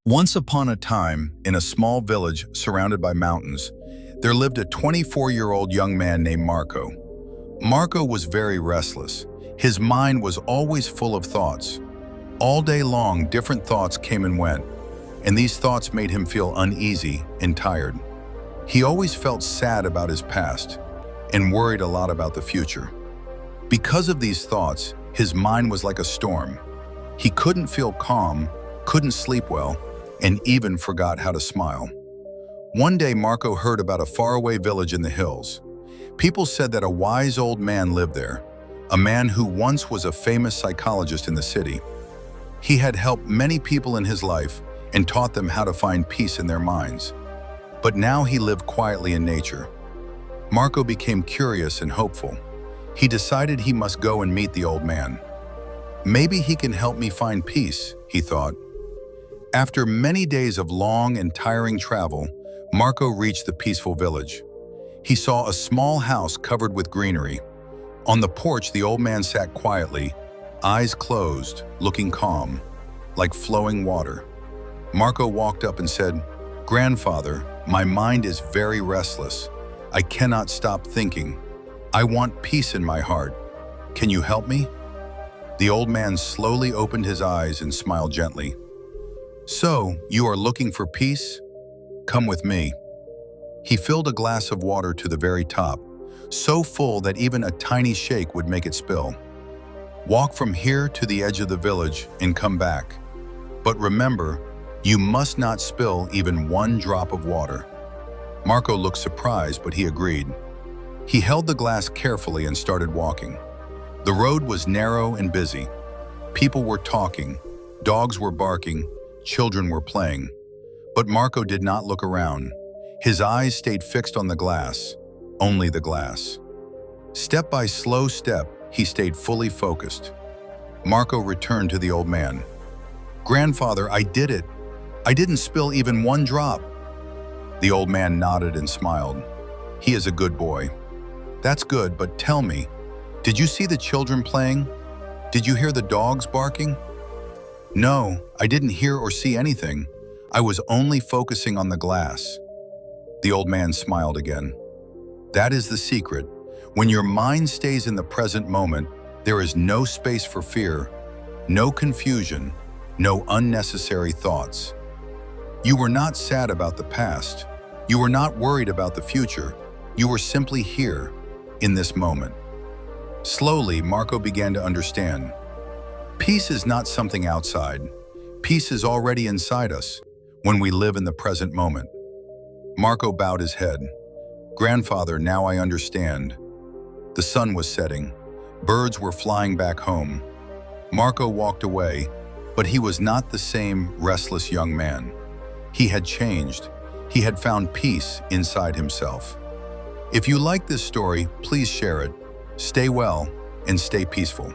Once upon a time, in a small village surrounded by mountains, there lived a 24-year-old young man named Marco. Marco was very restless. His mind was always full of thoughts. All day long, different thoughts came and went, and these thoughts made him feel uneasy and tired. He always felt sad about his past and worried a lot about the future. Because of these thoughts, his mind was like a storm. He couldn't feel calm, couldn't sleep well, and even forgot how to smile. One day, Marco heard about a faraway village in the hills. People said that a wise old man lived there, a man who once was a famous psychologist in the city. He had helped many people in his life and taught them how to find peace in their minds. But now he lived quietly in nature. Marco became curious and hopeful. He decided he must go and meet the old man. Maybe he can help me find peace, he thought. After many days of long and tiring travel, Marco reached the peaceful village. He saw a small house covered with greenery. On the porch, the old man sat quietly, eyes closed, looking calm, like flowing water. Marco walked up and said, "Grandfather, my mind is very restless. I cannot stop thinking. I want peace in my heart. Can you help me?" The old man slowly opened his eyes and smiled gently. "So, you are looking for peace? Come with me." He filled a glass of water to the very top, so full that even a tiny shake would make it spill. "Walk from here to the edge of the village and come back. But remember, you must not spill even one drop of water." Marco looked surprised, but he agreed. He held the glass carefully and started walking. The road was narrow and busy. People were talking, dogs were barking, children were playing. But Marco did not look around. His eyes stayed fixed on the glass, only the glass. Step by slow step, he stayed fully focused. Marco returned to the old man. "Grandfather, I did it. I didn't spill even one drop." The old man nodded and smiled. "He is a good boy." "That's good, but tell me, did you see the children playing? Did you hear the dogs barking?" "No, I didn't hear or see anything. I was only focusing on the glass." The old man smiled again. That is the secret. When your mind stays in the present moment, there is no space for fear, no confusion, no unnecessary thoughts. You were not sad about the past. You were not worried about the future. You were simply here, in this moment. Slowly, Marco began to understand. Peace is not something outside. Peace is already inside us when we live in the present moment. Marco bowed his head. "Grandfather, now I understand." The sun was setting. Birds were flying back home. Marco walked away, but he was not the same restless young man. He had changed. He had found peace inside himself. If you like this story, please share it. Stay well and stay peaceful.